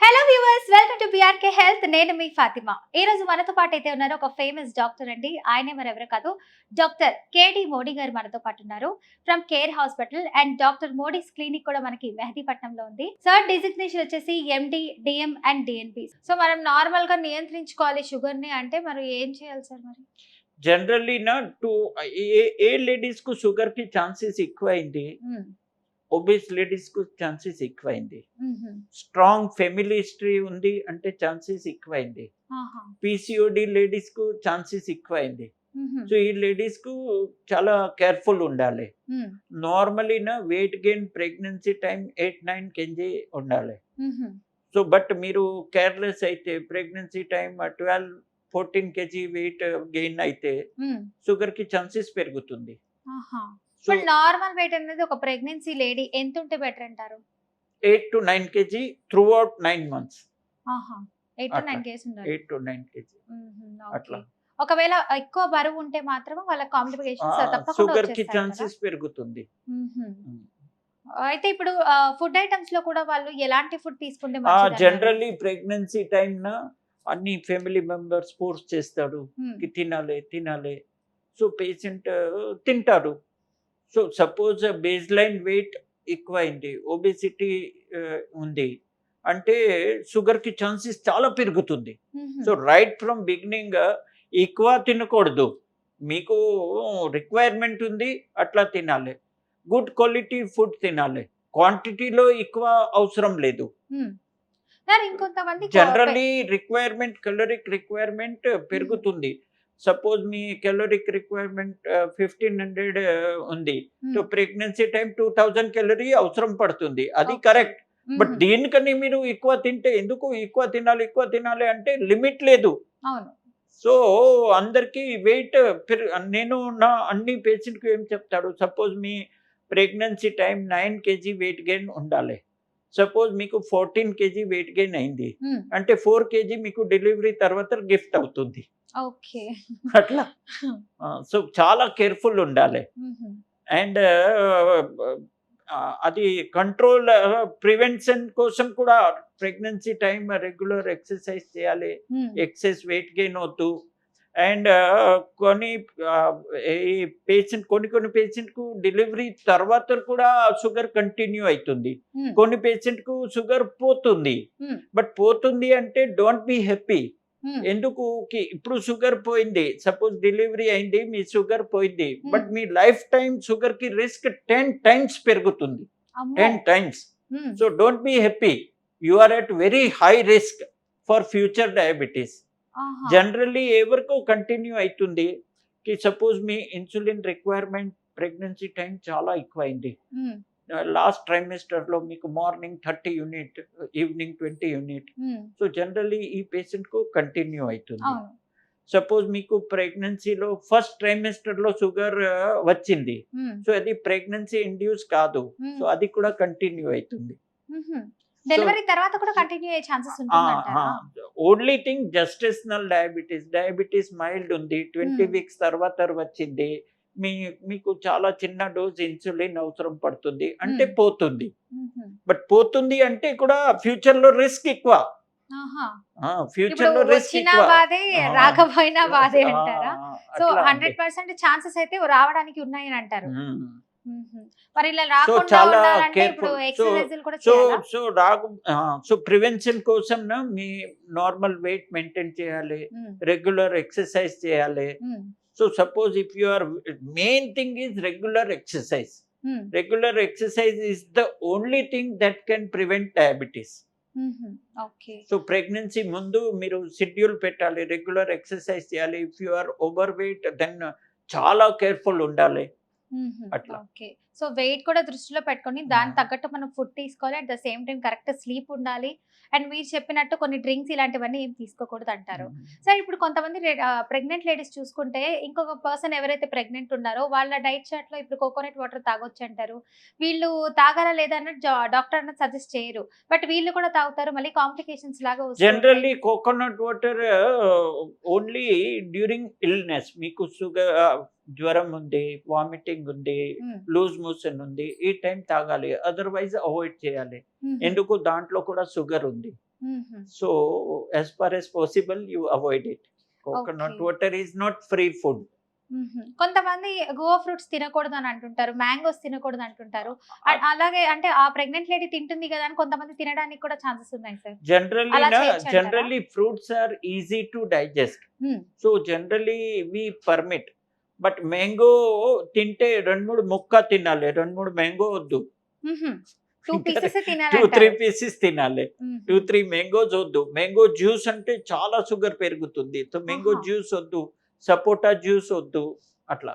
Hello viewers, welcome to BRK health. నేను మీ ఫాతిమా. ఈ రోజు మనతో పాటు అయితే ఉన్నారు ఒక ఫేమస్ డాక్టర్ అండి. ఆయనే మరెవరో కాదు, డాక్టర్ కేడి మోడీ గారు మనతో పాటు ఉన్నారు from care hospital. And doctor Modi's clinic కూడా మనకి మెహదీపట్నంలో ఉంది. సార్ డిజిగ్నేషన్ వచ్చేసి ఎండి, డిఎం అండ్ డిఎన్పి. సో మనం నార్మల్ గా నియంత్రించుకోవాలి షుగర్ ని అంటే మరి ఏం చేయాలి సార్? మరి जनरली ना टू ఏ లేడీస్ కు షుగర్ కి ఛాన్సెస్ ఎక్కువైంది, ఒబేస్ లేడీస్ కు ఛాన్సెస్ ఎక్కువైంది, స్ట్రాంగ్ ఫ్యామిలీ హిస్టరీ ఉంది అంటే ఛాన్సెస్ ఎక్కువైంది, పీసీఓడి లేడీస్ కు ఛాన్సెస్ ఎక్కువైంది. సో ఈ లేడీస్ కు చాలా కేర్ఫుల్ ఉండాలి. నార్మలీ నా weight gain pregnancy time 8-9 kg ఉండాలి. సో బట్ మీరు కేర్లెస్ అయితే pregnancy time 12-14 kg weight gain అయితే షుగర్ కి ఛాన్సెస్ పెరుగుతుంది. సో నార్మల్ వెయిట్ అనేది ఒక ప్రెగ్నెన్సీ లేడీ ఎంత ఉంటే బెటర్ అంటారు? 8-9 kg through out 9 months. 8 to 9 KG ఉండాలి. 8-9 kg అట్లా. ఒకవేళ ఎక్కువ బరువు ఉంటే మాత్రం వాళ్ళ కాంప్లికేషన్స్ తప్పకుండా షుగర్ కి వచ్చేస్తాయి కదా? ఛాన్సెస్ పెరుగుతుంది. అయితే ఇప్పుడు ఫుడ్ ఐటమ్స్ లో కూడా వాళ్ళు ఎలాంటి ఫుడ్ తీసుకుంటే మంచిది అంటారు? జనరల్లీ ప్రెగ్నెన్సీ టైం నా అన్ని ఫ్యామిలీ మెంబర్స్ ఫోర్స్ చేస్తాడు కి తినాలి తినాలి. సో పేషెంట్ తింటారు. So suppose baseline weight ఎక్కువైంది, ఒబేసిటీ ఉంది అంటే షుగర్ కి ఛాన్సెస్ చాలా పెరుగుతుంది. సో రైట్ ఫ్రమ్ బిగినింగ్ ఎక్కువ తినకూడదు. మీకు రిక్వైర్మెంట్ ఉంది అట్లా తినాలి. గుడ్ క్వాలిటీ ఫుడ్ తినాలి. క్వాంటిటీలో ఎక్కువ అవసరం లేదు. ఇంకొంతమంది జనరల్లీ రిక్వైర్మెంట్ కెలోరిక్ రిక్వైర్మెంట్ పెరుగుతుంది. సపోజ్ మీ కెలోరిక్ రిక్వైర్మెంట్ 1500 ఉంది, సో ప్రెగ్నెన్సీ టైం 2000 క్యాలరీ అవసరం పడుతుంది. అది కరెక్ట్. బట్ దీనికని మీరు ఎక్కువ తింటే ఎందుకు ఎక్కువ తినాలి అంటే లిమిట్ లేదు. సో అందరికి వెయిట్ నేను నా అన్ని పేషెంట్కి ఏం చెప్తాడు, సపోజ్ మీ pregnancy time 9 kg weight gain ఉండాలి. సపోజ్ మీకు 14 kg వెయిట్ గెయిన్ అయింది అంటే 4 kg మీకు డెలివరీ తర్వాత గిఫ్ట్ అవుతుంది. అట్లా. సో చాలా కేర్ఫుల్ ఉండాలి. అండ్ అది కంట్రోల్ ప్రివెన్షన్ కోసం కూడా ప్రెగ్నెన్సీ టైం రెగ్యులర్ ఎక్సర్సైజ్ చేయాలి. ఎక్సెస్ వెయిట్ గెయిన్ వద్దు. అండ్ కొన్ని కొన్ని పేషెంట్ కు డెలివరీ తర్వాత కూడా షుగర్ కంటిన్యూ అవుతుంది. కొన్ని పేషెంట్ కు షుగర్ పోతుంది. బట్ పోతుంది అంటే డోంట్ బి హ్యాపీ. ఎందుకు ఇప్పుడు షుగర్ పోయింది, సపోజ్ డెలివరీ అయింది, మీ షుగర్ పోయింది, బట్ మీ లైఫ్ టైం షుగర్ కి రిస్క్ 10 times పెరుగుతుంది. 10 times. So don't be happy. You are at very high risk for future diabetes. Generally ఎవరికో కంటిన్యూ అవుతుంది కి సపోజ్ మీ ఇన్సులిన్ రిక్వైర్మెంట్ ప్రెగ్నెన్సీ టైం చాలా ఎక్కువైంది. లాస్ట్ ట్రైమిస్టర్ లో మీకు morning 30 unit, evening 20 unit. So generally ఈ పేషెంట్ కు కంటిన్యూ అవుతుంది. సపోజ్ మీకు ప్రెగ్నెన్సీలో ఫస్ట్ ట్రైమిస్టర్ లో షుగర్ వచ్చింది, సో అది ప్రెగ్నెన్సీ ఇండ్యూస్ కాదు, సో అది కూడా కంటిన్యూ అవుతుంది. డెలివరీ తర్వాత కూడా కంటిన్యూ అయ్యే ఛాన్సెస్ ఉంటుందంటారా? Only thing gestational diabetes mild ఉంది, 20 weeks తర్వాత వచ్చింది, మీకు చాలా చిన్న డోస్ ఇన్సులిన్ అవసరం పడుతుంది అంటే పోతుంది. బట్ పోతుంది అంటే కూడా ఫ్యూచర్ లో రిస్క్ ఎక్కువ. ఫ్యూచర్ లో రిస్క్ రాకపోయినా బాధే అంటారా? సో 100% ఛాన్సెస్ అయితే రావడానికి ఉన్నాయని అంటారు. మరి ఇలా రాకుండా ఉండాలంటే ఇప్పుడు ఎక్సర్సైజులు కూడా చేయాలా? సో ప్రివెన్షన్ కోసం మీ నార్మల్ వెయిట్ మెయింటైన్ చేయాలి, రెగ్యులర్ ఎక్సర్సైజ్ చేయాలి. So suppose if you are main thing is regular exercise. Regular exercise is the only thing that can prevent diabetes. So pregnancy ముందు మీరు షెడ్యూల్ పెట్టాలి, రెగ్యులర్ ఎక్సర్సైజ్ చేయాలి. If you are overweight then చాలా careful ఉండాలి. అట్లా. So wait కూడా దృష్టిలో పెట్టుకొని దాని తగ్గట్టు మనం ఫుడ్ తీసుకోవాలి. At the same time correct sleep ఉండాలి. అండ్ మీరు చెప్పినట్టు కొన్ని డ్రింక్స్ ఇలాంటివన్నీ ఏం తీసుకోకూడదు అంటారు. సార్ ఇప్పుడు కొంతమంది ప్రెగ్నెంట్ లేడీస్ చూసుకుంటే ఇంకొక పర్సన్ ఎవరైతే ప్రెగ్నెంట్ ఉన్నారో వాళ్ళ డైట్ చార్ట్ లో ఇప్పుడు కోకోనట్ వాటర్ తాగొచ్చు అంటారు. వీళ్ళు తాగాలా లేదా అన్నట్టు డాక్టర్ అన్నది సజెస్ట్ చేయరు, బట్ వీళ్ళు కూడా తాగుతారు. మళ్ళీ కాంప్లికేషన్స్ లాగా generally coconut water only during illness, మీకు షుగర్ జ్వరం ఉంది, వామిటింగ్ ఉంది, లూజ్ మోషన్ ఉంది, ఈ టైం తాగాలి. అదర్వైజ్ అవాయిడ్ చేయాలి. ఎందుకు దాంట్లో కూడా షుగర్ ఉంది. So as far as possible you avoid it. Coconut Okay. water is not free food. కొంతమంది గోవా ఫ్రూట్స్ తినకూడదు అని అంటుంటారు, మ్యాంగోస్ తినకూడదు అంటుంటారు. అలాగే అంటే ఆ ప్రెగ్నెంట్ లేడీ తింటుంది కదా అని కొంతమంది తినడానికి కూడా ఛాన్సెస్ ఉన్నాయి సార్. అలా చేయొచ్చంటారా? Generally fruits are easy to digest. So generally we permit. But mango తింటే 2-3 ముక్క తినాలి, 2-3 మ్యాంగో వద్దు. 2 పీసెస్ 2-3 పీసెస్ తినాలి, 2-3 మ్యాంగోస్ వద్దు. మ్యాంగో జ్యూస్ అంటే చాలా షుగర్ పెరుగుతుంది, సో మ్యాంగో ఆహా. జ్యూస్ వద్దు, సపోటా జ్యూస్ వద్దు. అట్లా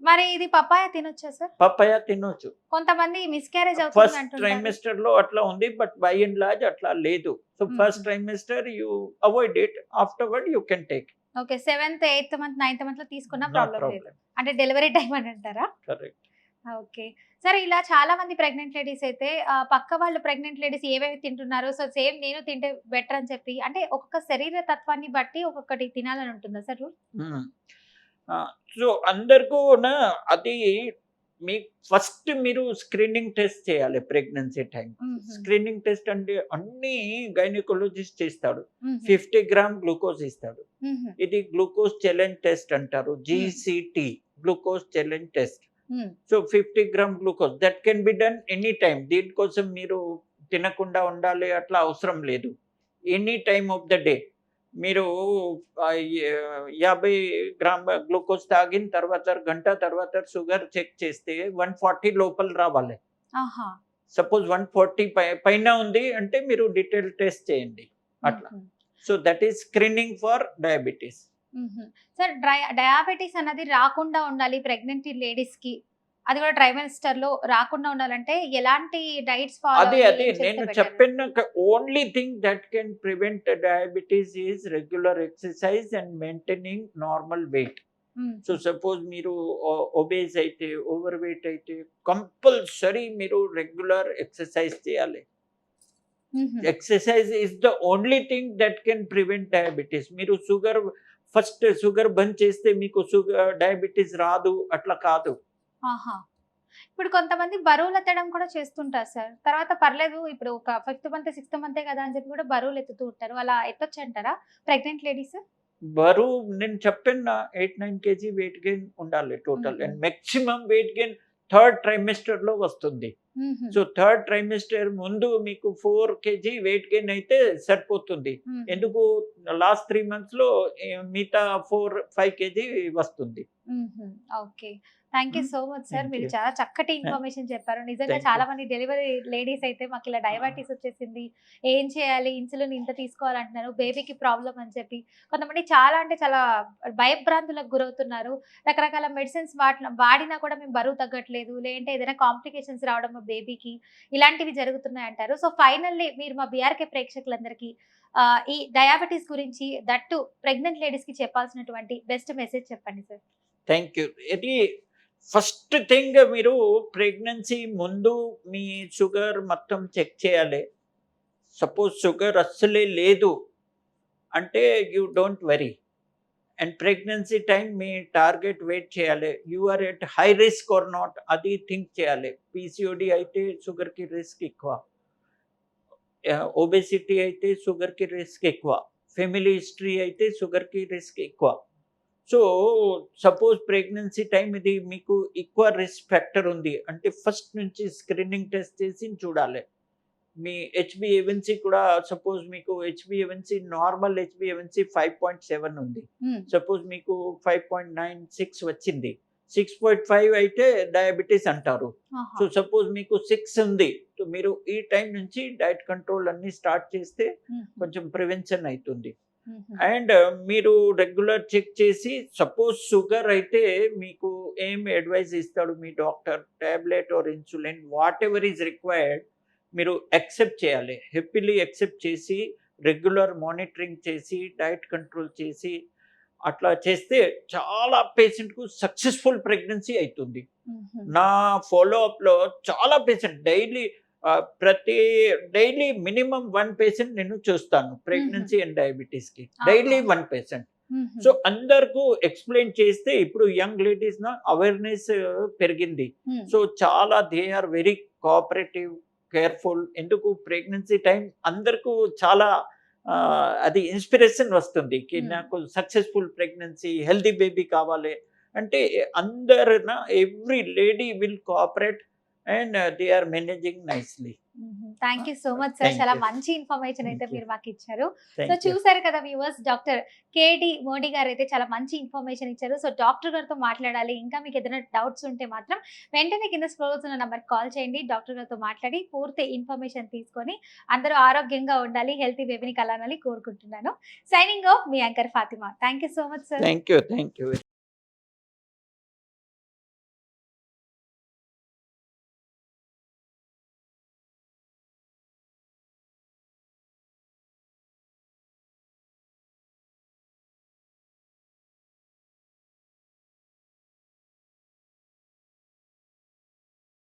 మరి ఇది పపాయ తినొచ్చా సార్? పపాయ తినొచ్చు. కొంతమంది మిస్క్యారేజ్ అవుతుంది ఫస్ట్ అంటుంటారు. ట్రైమెస్టర్ లో అట్లా ఉంది, బట్ బై అండ్ లార్జ్ అట్లా లేదు. So Mhm. First trimester you avoid it, afterward you can take. Okay, 7th 8th month 9th month లో తీసుకున్న నో ప్రాబ్లం లేదు. ప్రాబ్లం. అంటే డెలివరీ టైం అని అంటారా? కరెక్ట్. ఓకే. సరే, ఇలా చాలా మంది ప్రెగ్నెంట్ లేడీస్ అయితే పక్క వాళ్ళు ప్రెగ్నెంట్ లేడీస్ ఏవేవి తింటున్నారో సో సేమ్ నేను తింటే బెటర్ అని చెప్పి, అంటే ఒక్కొక్క శరీర తత్వాన్ని బట్టి ఒక్కొక్కటి తినాలని ఉంటుందా సార్ రూల్? సో అందరికీ అది మీ ఫస్ట్ మీరు స్క్రీనింగ్ టెస్ట్ చేయాలి ప్రెగ్నెన్సీ టైం. స్క్రీనింగ్ టెస్ట్ అంటే అన్ని గైనకాలజిస్ట్ చేస్తాడు. 50 గ్రామ్ గ్లూకోజ్ ఇస్తాడు. ఇది గ్లూకోజ్ ఛాలెంజ్ టెస్ట్ అంటారు, GCT, glucose challenge test. So 50 gram glucose that can be done any time. దీనికోసం మీరు తినకుండా ఉండాలి అట్లా అవసరం లేదు. Any time of the day మీరు 50 గ్రామ్ గ్లూకోజ్ తాగిన తర్వాత గంట తర్వాత షుగర్ చెక్ చేస్తే 140 లోపల రావాలి. సపోజ్ 140 పైన ఉంది అంటే మీరు డీటెయిల్ టెస్ట్ చేయండి అట్లా. So that is screening for diabetes. Sir, diabetes అన్నది రాకుండా ఉండాలి ప్రెగ్నెంట్ లేడీస్ కి, అది కూడా ట్రైమెస్టర్ లో రాకుండా ఉండాలంటే ఎలాంటి డైట్స్ ఫాలో అదే నేను చెప్పిన only thing that can prevent diabetes is regular exercise and maintaining normal weight. So suppose మీరు ఒబేస్ అయితే, ఓవర్ వెయిట్ అయితే కంపల్సరీ మీరు రెగ్యులర్ ఎక్సర్సైజ్ చేయాలి. Exercise is the only thing that can prevent diabetes. మీరు first sugar బంద్ చేస్తే మీకు diabetes రాదు అట్లా కాదు. ఇప్పుడు కొంతమంది బరువులు ఎత్తడం కూడా చేస్తుంటారు సార్, తర్వాత పర్లేదు ఇప్పుడు ఒక 5th మంత్ 6th మంతే కదా అని చెప్పి కూడా బరువులు ఎత్తుతూ ఉంటారు. అలా ఎత్తొచ్చు అంటారా ప్రెగ్నెంట్ లేడీస్? బరువు నేను చెప్పిన 8-9 kg వెయిట్ గెయిన్ ఉండాలి total. And maximum weight gain 3rd trimester లో వస్తుంది. సో 3rd ట్రైమెస్టర్ ముందు మీకు 4 kg వెయిట్ గెయిన్ అయితే సరిపోతుంది. ఎందుకు లాస్ట్ 3 months లో మిగతా 4-5 kg వస్తుంది. Okay, thank you so much sir. Thank మీరు you. చాలా చక్కటి ఇన్ఫర్మేషన్ చెప్పారు. నిజంగా Thank చాలా you. మంది డెలివరీ లేడీస్ అయితే మాకు ఇలా డయాబెటీస్ వచ్చేసింది, ఏం చేయాలి, ఇన్సులిన్ ఇంత తీసుకోవాలంటున్నారు, బేబీకి ప్రాబ్లం అని చెప్పి కొంతమంది చాలా అంటే చాలా భయభ్రాంతులకు గురవుతున్నారు. రకరకాల మెడిసిన్స్ వాడినా కూడా మేము బరువు తగ్గట్లేదు, లేదంటే ఏదైనా కాంప్లికేషన్స్ రావడం మా బేబీకి, ఇలాంటివి జరుగుతున్నాయి అంటారు. సో ఫైనల్లీ మీరు మా బీఆర్కే ప్రేక్షకులందరికీ ఈ డయాబెటీస్ గురించి దట్టు ప్రెగ్నెంట్ లేడీస్ కి చెప్పాల్సినటువంటి బెస్ట్ మెసేజ్ చెప్పండి సార్. Thank you. ఇది ఫస్ట్ థింగ్, మీరు ప్రెగ్నెన్సీ ముందు మీ షుగర్ మొత్తం చెక్ చేయాలి. సపోజ్ షుగర్ అస్సలే లేదు అంటే you don't worry. And pregnancy time మీ టార్గెట్ వెయిట్ చేయాలి. You are at high risk or not అది థింక్ చేయాలి. PCOD అయితే షుగర్కి రిస్క్ ఎక్కువ, ఒబెసిటీ అయితే షుగర్కి రిస్క్ ఎక్కువ, ఫ్యామిలీ హిస్టరీ అయితే షుగర్కి రిస్క్ ఎక్కువ. సో సపోజ్ ప్రెగ్నెన్సీ టైం ఇది మీకు ఎక్కువ రిస్క్ ఫ్యాక్టర్ ఉంది అంటే ఫస్ట్ నుంచి స్క్రీనింగ్ టెస్ట్ చేసి చూడాలి. మీ HbA1c కూడా సపోజ్ మీకు నార్మల్ HbA1c 5.7 ఉంది, సపోజ్ మీకు 5.96 వచ్చింది, 6.5 అయితే డయాబెటీస్ అంటారు. సో సపోజ్ మీకు 6 ఉంది, సో మీరు ఈ టైం నుంచి డైట్ కంట్రోల్ అన్ని స్టార్ట్ చేస్తే కొంచెం ప్రివెన్షన్ అవుతుంది. అండ్ మీరు రెగ్యులర్ చెక్ చేసి సపోజ్ షుగర్ అయితే మీకు ఏం అడ్వైజ్ ఇస్తాడు మీ doctor, tablet or insulin whatever is required మీరు యాక్సెప్ట్ చేయాలి. హ్యాపీలీ యాక్సెప్ట్ చేసి రెగ్యులర్ మానిటరింగ్ చేసి డైట్ కంట్రోల్ చేసి అట్లా చేస్తే చాలా పేషెంట్కు సక్సెస్ఫుల్ ప్రెగ్నెన్సీ అవుతుంది. నా ఫాలోఅప్లో చాలా పేషెంట్ డైలీ మినిమం 1 పేషెంట్ నేను చూస్తాను ప్రెగ్నెన్సీ అండ్ డయాబెటీస్కి, డైలీ 1 పేషెంట్. సో అందరికీ ఎక్స్ప్లెయిన్ చేస్తే ఇప్పుడు యంగ్ లేడీస్ అవేర్నెస్ పెరిగింది. సో చాలా they are very cooperative, careful. ఎందుకు ప్రెగ్నెన్సీ టైం అందరికీ చాలా అది ఇన్స్పిరేషన్ వస్తుంది కి నాకు సక్సెస్ఫుల్ ప్రెగ్నెన్సీ, హెల్తీ బేబీ కావాలి అంటే అందరిన every lady will cooperate and they are managing nicely. Thank you so much sir, Thank చాలా you. మంచి ఇన్ఫర్మేషన్ అయితే Thank you. మీరు మాకు ఇచ్చారు. So thank you. చూసారు కదా వ్యూవర్స్, డాక్టర్ కేడి మోడీ గారు అయితే చాలా మంచి ఇన్ఫర్మేషన్ ఇచ్చారు. సో డాక్టర్ గారితో మాట్లాడాలి, ఇంకా మీకు ఏదైనా డౌట్స్ ఉంటే మాత్రం వెంటనే కింద స్క్రోల్ అవుతున్న నంబర్ కాల్ చేయండి. డాక్టర్ గారితో మాట్లాడి పూర్తి ఇన్ఫర్మేషన్ తీసుకొని అందరూ ఆరోగ్యంగా ఉండాలి, హెల్తీ బేబీని కలాలని కోరుకుంటున్నాను. Signing off, me anchor Fatima. Thank you so much sir. Thank you.